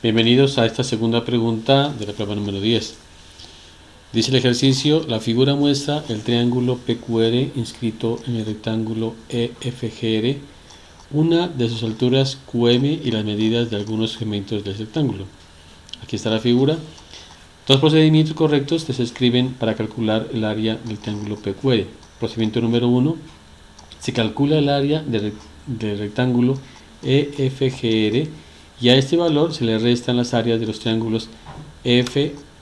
Bienvenidos a esta segunda pregunta de la prueba número 10. Dice el ejercicio: la figura muestra el triángulo PQR inscrito en el rectángulo EFGR, una de sus alturas QM y las medidas de algunos segmentos del rectángulo. Aquí está la figura. Dos procedimientos correctos que se escriben para calcular el área del triángulo PQR. Procedimiento número 1: se calcula el área del rectángulo EFGR y a este valor se le restan las áreas de los triángulos FPFQ,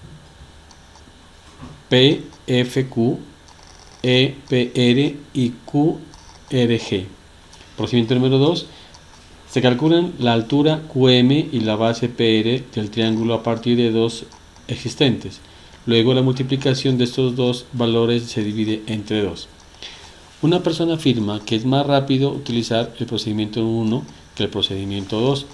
EPR y QRG. Procedimiento número 2: se calculan la altura QM y la base PR del triángulo a partir de dos existentes. Luego la multiplicación de estos dos valores se divide entre 2. Una persona afirma que es más rápido utilizar el procedimiento 1 que el procedimiento 2.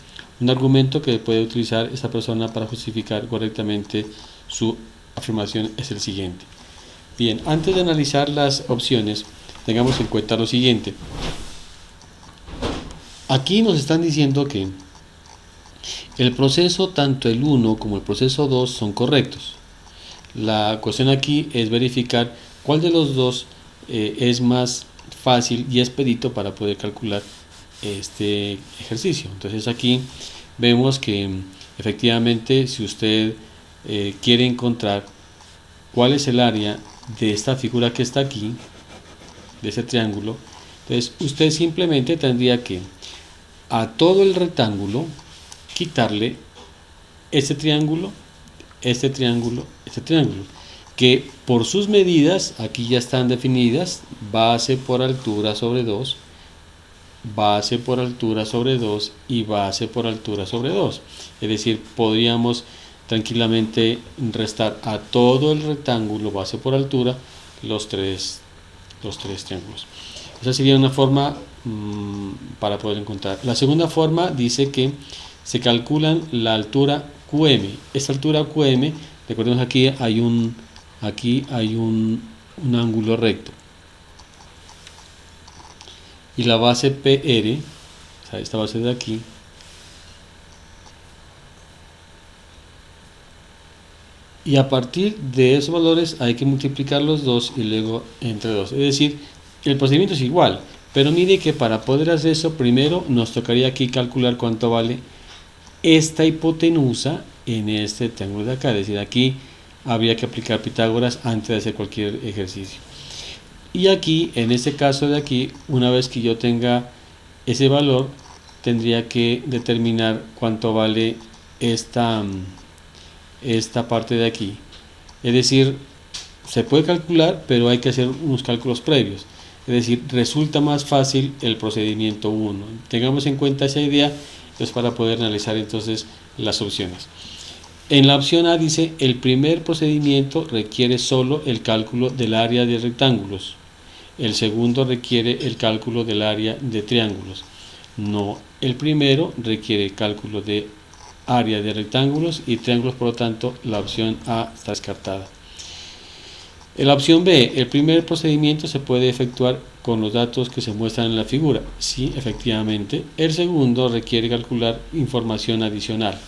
Un argumento que puede utilizar esta persona para justificar correctamente su afirmación es el siguiente. Bien, antes de analizar las opciones, tengamos en cuenta lo siguiente. Aquí nos están diciendo que el proceso, tanto el 1 como el proceso 2, son correctos. La cuestión aquí es verificar cuál de los dos es más fácil y expedito para poder calcular este ejercicio. Entonces aquí vemos que efectivamente, si usted quiere encontrar cuál es el área de esta figura que está aquí, de ese triángulo, entonces usted simplemente tendría que a todo el rectángulo quitarle este triángulo, este triángulo, este triángulo, que por sus medidas aquí ya están definidas: base por altura sobre 2, base por altura sobre 2 y base por altura sobre 2. Es decir, podríamos tranquilamente restar a todo el rectángulo base por altura los tres triángulos. Esa sería una forma para poder encontrar. La segunda forma dice que se calculan la altura QM. Esta altura QM, recordemos, aquí hay un ángulo recto. Y la base PR, o sea, esta base de aquí, y a partir de esos valores hay que multiplicar los dos y luego entre 2. Es decir, el procedimiento es igual, pero mire que para poder hacer eso, primero nos tocaría aquí calcular cuánto vale esta hipotenusa en este triángulo de acá. Es decir, aquí habría que aplicar Pitágoras antes de hacer cualquier ejercicio. Y aquí, en este caso de aquí, una vez que yo tenga ese valor, tendría que determinar cuánto vale esta parte de aquí. Es decir, se puede calcular, pero hay que hacer unos cálculos previos. Es decir, resulta más fácil el procedimiento 1. Tengamos en cuenta esa idea, pues, para poder analizar entonces las opciones. En la opción A dice: el primer procedimiento requiere solo el cálculo del área de rectángulos. El segundo requiere el cálculo del área de triángulos. No, el primero requiere cálculo de área de rectángulos y triángulos, por lo tanto la opción A está descartada. En la opción B, el primer procedimiento se puede efectuar con los datos que se muestran en la figura. Sí, efectivamente. El segundo requiere calcular información adicional.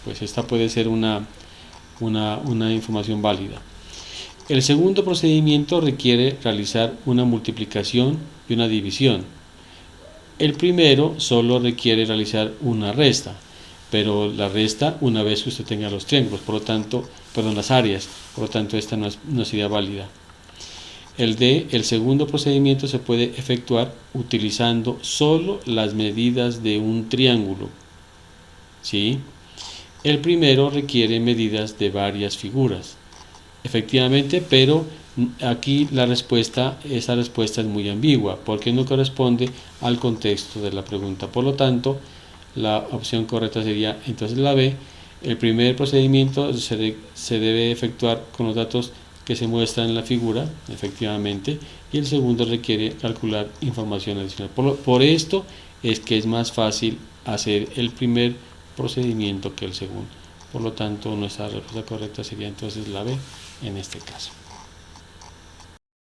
Pues esta puede ser una información válida. El segundo procedimiento requiere realizar una multiplicación y una división. El primero solo requiere realizar una resta, pero la resta una vez que usted tenga los triángulos, por lo tanto, las áreas, por lo tanto esta no sería válida. El segundo procedimiento se puede efectuar utilizando solo las medidas de un triángulo. ¿Sí? El primero requiere medidas de varias figuras. Efectivamente, pero aquí esa respuesta es muy ambigua porque no corresponde al contexto de la pregunta. Por lo tanto, la opción correcta sería entonces la B. El primer procedimiento se debe efectuar con los datos que se muestran en la figura, efectivamente, y el segundo requiere calcular información adicional. Por esto es que es más fácil hacer el primer procedimiento que el segundo. Por lo tanto, nuestra respuesta correcta sería entonces la B en este caso.